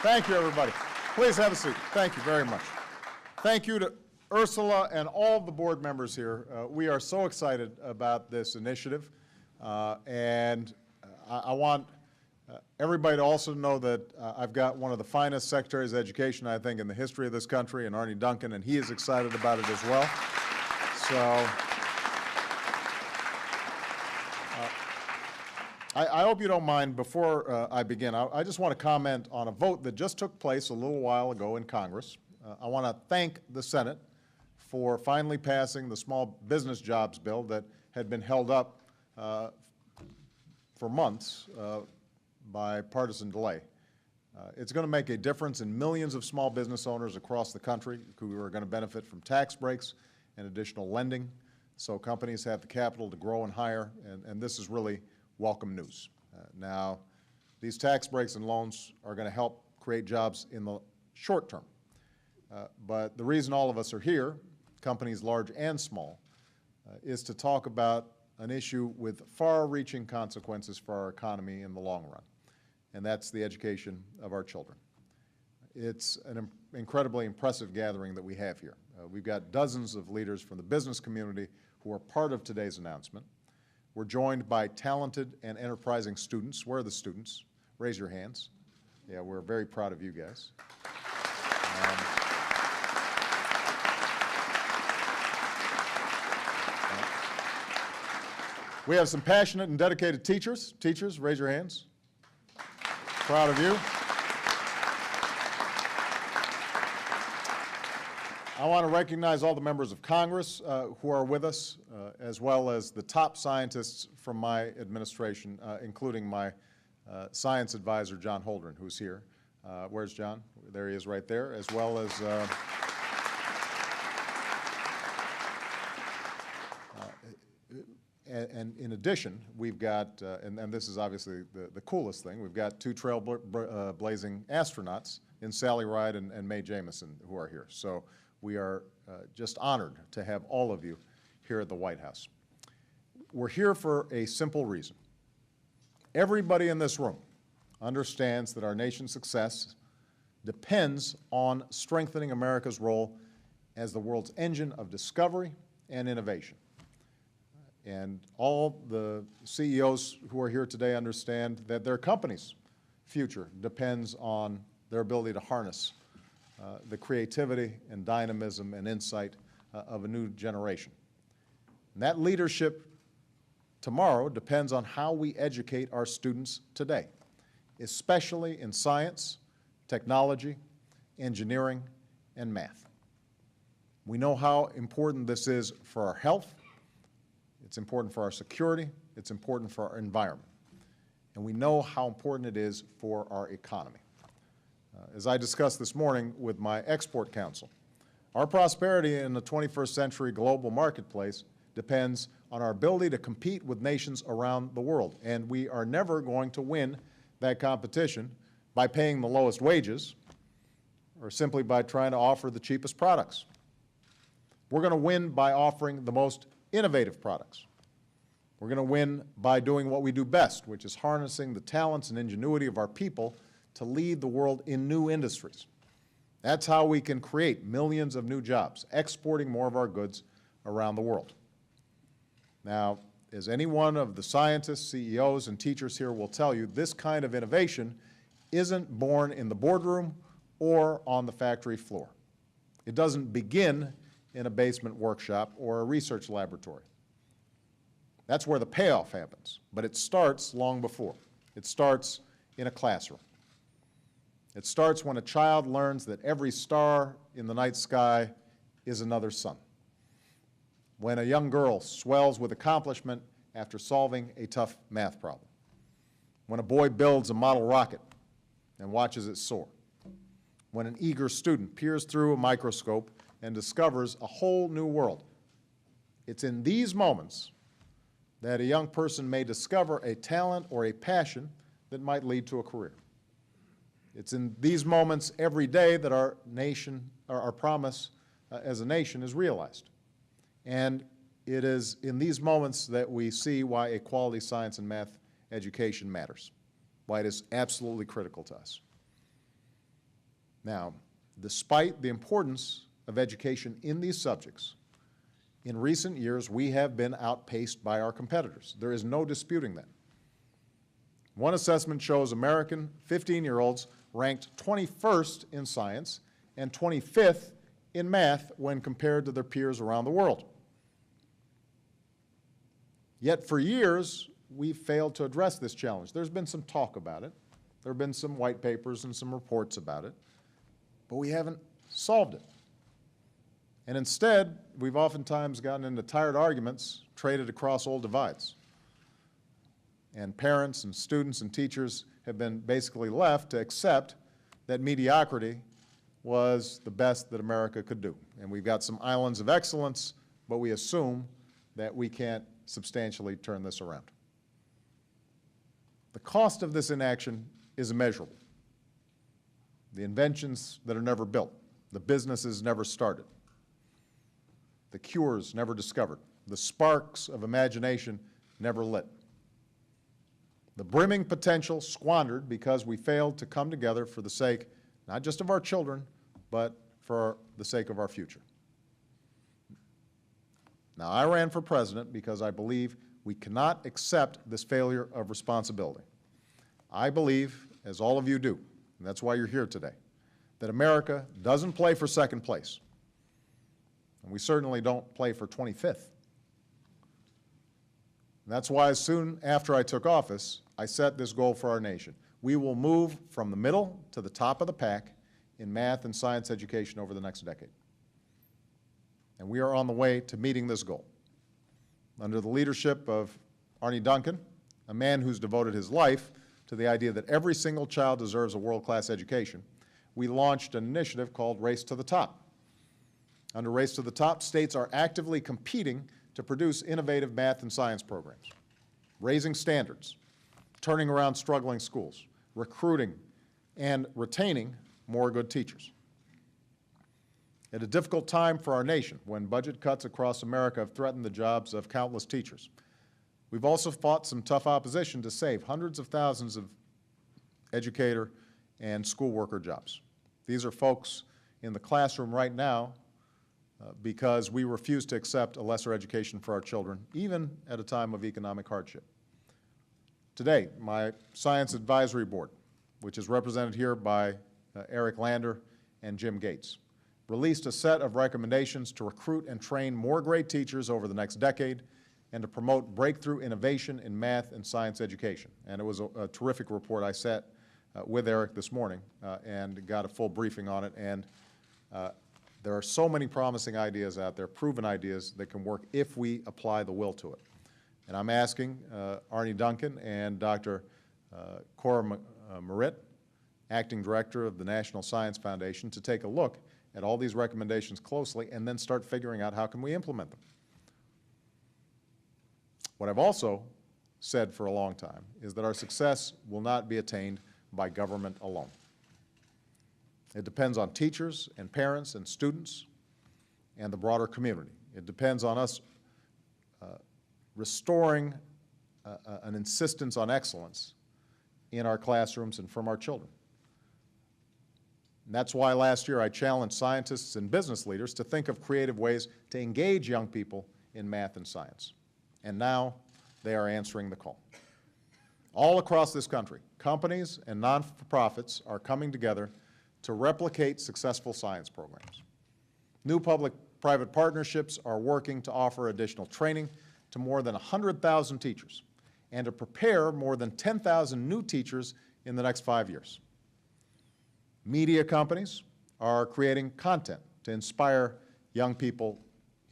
Thank you, everybody. Please have a seat. Thank you very much. Thank you to Ursula and all the board members here. We are so excited about this initiative, and I want everybody to also know that I've got one of the finest secretaries of education, I think, in the history of this country, and Arnie Duncan, and he is excited about it as well. So I hope you don't mind, before I begin, I just want to comment on a vote that just took place a little while ago in Congress. I want to thank the Senate for finally passing the Small Business Jobs Bill that had been held up for months by partisan delay. It's going to make a difference in millions of small business owners across the country who are going to benefit from tax breaks and additional lending, so companies have the capital to grow and hire, and this is really welcome news. Now, these tax breaks and loans are going to help create jobs in the short term. But the reason all of us are here, companies large and small, is to talk about an issue with far-reaching consequences for our economy in the long run, and that's the education of our children. It's an incredibly impressive gathering that we have here. We've got dozens of leaders from the business community who are part of today's announcement. We're joined by talented and enterprising students. Where are the students? Raise your hands. Yeah, we're very proud of you guys. We have some passionate and dedicated teachers. Teachers, raise your hands. Proud of you. I want to recognize all the members of Congress who are with us, as well as the top scientists from my administration, including my science advisor, John Holdren, who's here. Where's John? There he is right there, as well as and in addition, we've got, and this is obviously the coolest thing, we've got two trailblazing astronauts in Sally Ride and Mae Jemison who are here. So we are just honored to have all of you here at the White House. We're here for a simple reason. Everybody in this room understands that our nation's success depends on strengthening America's role as the world's engine of discovery and innovation. And all the CEOs who are here today understand that their company's future depends on their ability to harness the creativity and dynamism and insight of a new generation. And that leadership tomorrow depends on how we educate our students today, especially in science, technology, engineering, and math. We know how important this is for our health, it's important for our security, it's important for our environment, and we know how important it is for our economy. As I discussed this morning with my export council, our prosperity in the 21st century global marketplace depends on our ability to compete with nations around the world, and we are never going to win that competition by paying the lowest wages or simply by trying to offer the cheapest products. We're going to win by offering the most innovative products. We're going to win by doing what we do best, which is harnessing the talents and ingenuity of our people to lead the world in new industries. That's how we can create millions of new jobs, exporting more of our goods around the world. Now, as any one of the scientists, CEOs, and teachers here will tell you, this kind of innovation isn't born in the boardroom or on the factory floor. It doesn't begin in a basement workshop or a research laboratory. That's where the payoff happens, but it starts long before. It starts in a classroom. It starts when a child learns that every star in the night sky is another sun. When a young girl swells with accomplishment after solving a tough math problem. When a boy builds a model rocket and watches it soar. When an eager student peers through a microscope and discovers a whole new world. It's in these moments that a young person may discover a talent or a passion that might lead to a career. It's in these moments every day that our nation, our promise as a nation is realized. And it is in these moments that we see why a quality science and math education matters, why it is absolutely critical to us. Now, despite the importance of education in these subjects, in recent years we have been outpaced by our competitors. There is no disputing that. One assessment shows American 15-year-olds ranked 21st in science and 25th in math when compared to their peers around the world. Yet for years, we've failed to address this challenge. There's been some talk about it. There have been some white papers and some reports about it, but we haven't solved it. And instead, we've oftentimes gotten into tired arguments traded across old divides. And parents and students and teachers have been basically left to accept that mediocrity was the best that America could do. And we've got some islands of excellence, but we assume that we can't substantially turn this around. The cost of this inaction is immeasurable. The inventions that are never built, the businesses never started, the cures never discovered, the sparks of imagination never lit. The brimming potential squandered because we failed to come together for the sake not just of our children, but for the sake of our future. Now, I ran for president because I believe we cannot accept this failure of responsibility. I believe, as all of you do, and that's why you're here today, that America doesn't play for second place. And we certainly don't play for 25th. And that's why as soon after I took office, I set this goal for our nation. We will move from the middle to the top of the pack in math and science education over the next decade. And we are on the way to meeting this goal. Under the leadership of Arne Duncan, a man who's devoted his life to the idea that every single child deserves a world-class education, we launched an initiative called Race to the Top. Under Race to the Top, states are actively competing to produce innovative math and science programs, raising standards, turning around struggling schools, recruiting and retaining more good teachers. At a difficult time for our nation, when budget cuts across America have threatened the jobs of countless teachers, we've also fought some tough opposition to save hundreds of thousands of educator and school worker jobs. These are folks in the classroom right now because we refuse to accept a lesser education for our children, even at a time of economic hardship. Today, my Science Advisory Board, which is represented here by Eric Lander and Jim Gates, released a set of recommendations to recruit and train more great teachers over the next decade and to promote breakthrough innovation in math and science education. And it was a terrific report. I sat with Eric this morning and got a full briefing on it. And there are so many promising ideas out there, proven ideas that can work if we apply the will to it. And I'm asking Arne Duncan and Dr. Cora Merritt, Acting Director of the National Science Foundation, to take a look at all these recommendations closely and then start figuring out how can we implement them. What I've also said for a long time is that our success will not be attained by government alone. It depends on teachers and parents and students and the broader community. It depends on us restoring an insistence on excellence in our classrooms and from our children. And that's why last year I challenged scientists and business leaders to think of creative ways to engage young people in math and science. And now they are answering the call. All across this country, companies and non-profits are coming together to replicate successful science programs. New public-private partnerships are working to offer additional training to more than 100,000 teachers and to prepare more than 10,000 new teachers in the next 5 years. Media companies are creating content to inspire young people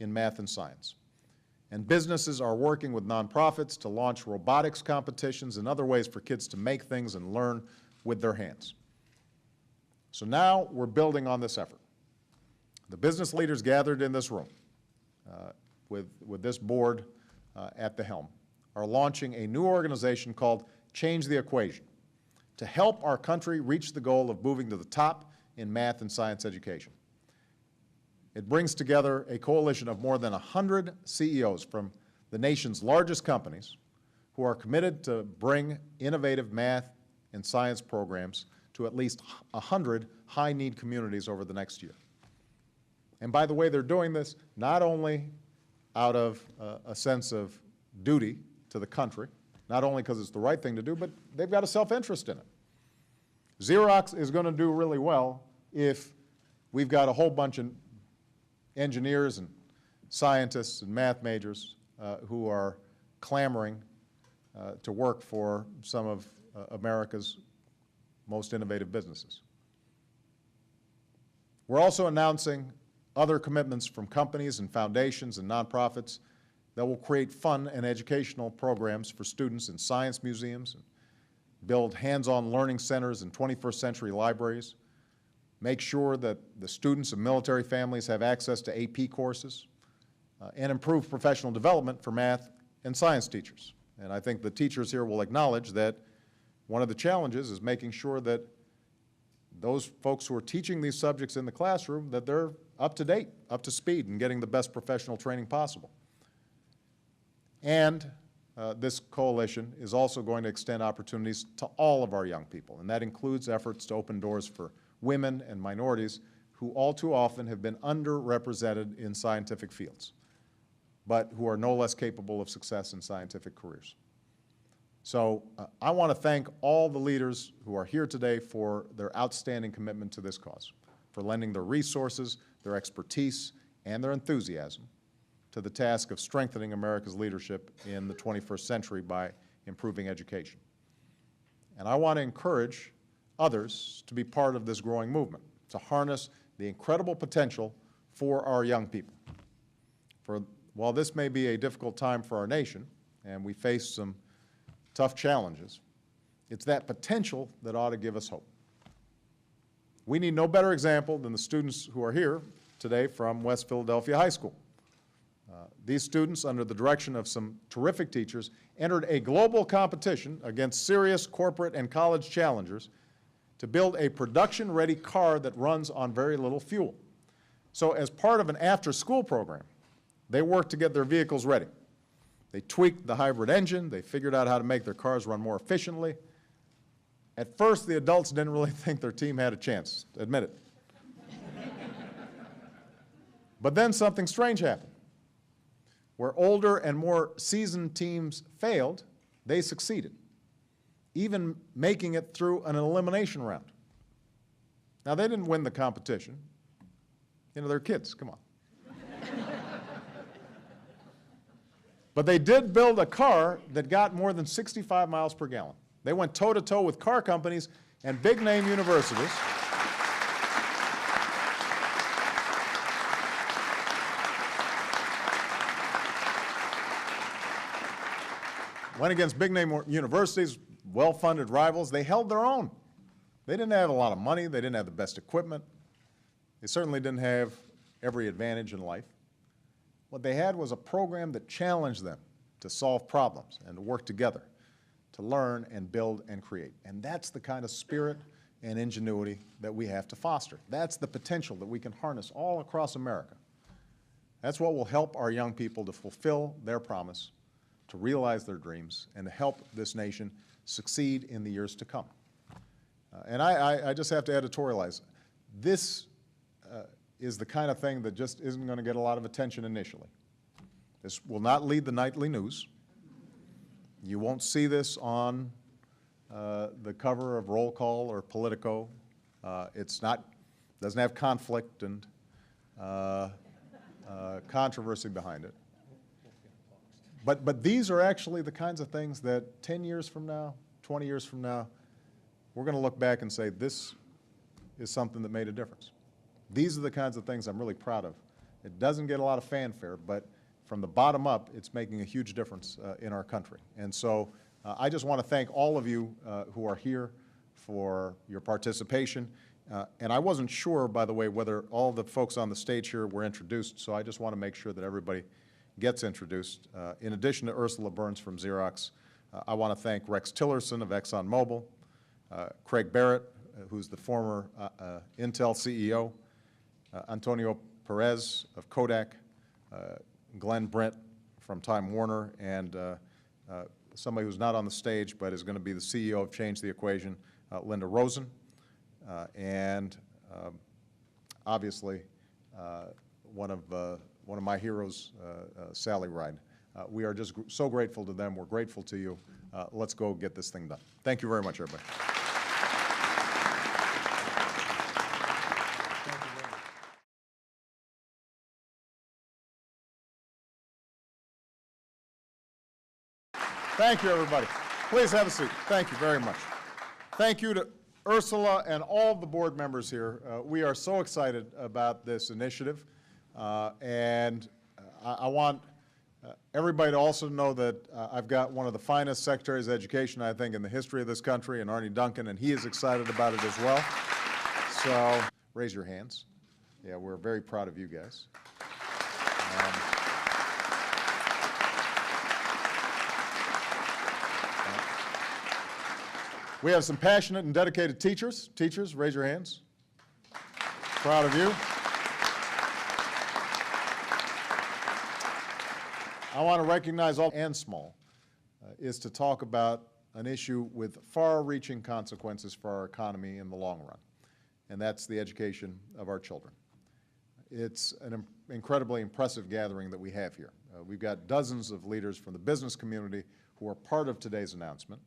in math and science. And businesses are working with nonprofits to launch robotics competitions and other ways for kids to make things and learn with their hands. So now we're building on this effort. The business leaders gathered in this room with this board at the helm are launching a new organization called Change the Equation to help our country reach the goal of moving to the top in math and science education. It brings together a coalition of more than 100 CEOs from the nation's largest companies who are committed to bring innovative math and science programs to at least 100 high-need communities over the next year. And by the way, they're doing this not only out of a sense of duty to the country, not only because it's the right thing to do, but they've got a self-interest in it. Xerox is going to do really well if we've got a whole bunch of engineers and scientists and math majors who are clamoring to work for some of America's most innovative businesses. We're also announcing other commitments from companies and foundations and nonprofits that will create fun and educational programs for students in science museums, and build hands-on learning centers and 21st century libraries, make sure that the students of military families have access to AP courses, and improve professional development for math and science teachers. And I think the teachers here will acknowledge that one of the challenges is making sure that those folks who are teaching these subjects in the classroom, that they're up to date, up to speed, and getting the best professional training possible. And this coalition is also going to extend opportunities to all of our young people, and that includes efforts to open doors for women and minorities who all too often have been underrepresented in scientific fields, but who are no less capable of success in scientific careers. So I want to thank all the leaders who are here today for their outstanding commitment to this cause, for lending their resources, their expertise, and their enthusiasm to the task of strengthening America's leadership in the 21st century by improving education. And I want to encourage others to be part of this growing movement, to harness the incredible potential for our young people. For while this may be a difficult time for our nation, and we face some tough challenges, it's that potential that ought to give us hope. We need no better example than the students who are here today from West Philadelphia High School. These students, under the direction of some terrific teachers, entered a global competition against serious corporate and college challengers to build a production-ready car that runs on very little fuel. So as part of an after-school program, they worked to get their vehicles ready. They tweaked the hybrid engine, they figured out how to make their cars run more efficiently. At first, the adults didn't really think their team had a chance, admit it. But then something strange happened. Where older and more seasoned teams failed, they succeeded, even making it through an elimination round. Now, they didn't win the competition. You know, they're kids, come on. But they did build a car that got more than 65 miles per gallon. They went toe-to-toe with car companies and big-name universities. Went against big-name universities, well-funded rivals. They held their own. They didn't have a lot of money. They didn't have the best equipment. They certainly didn't have every advantage in life. What they had was a program that challenged them to solve problems and to work together, to learn and build and create. And that's the kind of spirit and ingenuity that we have to foster. That's the potential that we can harness all across America. That's what will help our young people to fulfill their promise, to realize their dreams, and to help this nation succeed in the years to come. And I just have to editorialize. This is the kind of thing that just isn't going to get a lot of attention initially. This will not lead the nightly news. You won't see this on the cover of Roll Call or Politico. Doesn't have conflict and controversy behind it. But these are actually the kinds of things that 10 years from now, 20 years from now, we're going to look back and say, this is something that made a difference. These are the kinds of things I'm really proud of. It doesn't get a lot of fanfare, but from the bottom up, it's making a huge difference in our country. And so I just want to thank all of you who are here for your participation. And I wasn't sure, by the way, whether all the folks on the stage here were introduced, so I just want to make sure that everybody gets introduced. In addition to Ursula Burns from Xerox, I want to thank Rex Tillerson of ExxonMobil, Craig Barrett, who's the former Intel CEO, Antonio Perez of Kodak, Glenn Brent from Time Warner, and somebody who's not on the stage but is going to be the CEO of Change the Equation, Linda Rosen. and obviously one of my heroes, Sally Ride. We are just so grateful to them. We're grateful to you. Let's go get this thing done. Thank you very much, everybody. Thank you, everybody. Please have a seat. Thank you very much. Thank you to Ursula and all the board members here. We are so excited about this initiative, and I want everybody to also know that I've got one of the finest secretaries of education, I think, in the history of this country, and Arnie Duncan, and he is excited about it as well. So raise your hands. Yeah, we're very proud of you guys. We have some passionate and dedicated teachers. Teachers, raise your hands. Proud of you. I want to recognize all and small is to talk about an issue with far-reaching consequences for our economy in the long run, and that's the education of our children. It's an incredibly impressive gathering that we have here. We've got dozens of leaders from the business community who are part of today's announcement.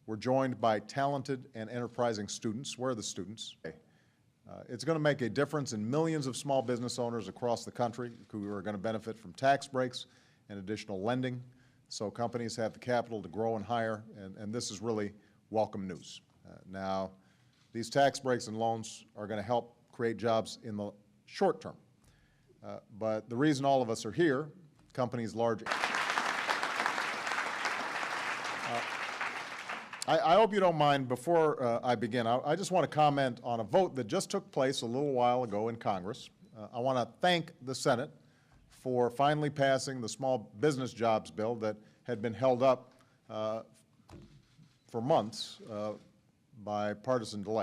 We're joined by talented and enterprising students. Where are the students? It's going to make a difference in millions of small business owners across the country who are going to benefit from tax breaks and additional lending, so companies have the capital to grow and hire, and this is really welcome news. Now, these tax breaks and loans are going to help create jobs in the short term, but the reason all of us are here, companies large. I hope you don't mind, before I begin, I just want to comment on a vote that just took place a little while ago in Congress. I want to thank the Senate for finally passing the small business jobs bill that had been held up for months by partisan delay.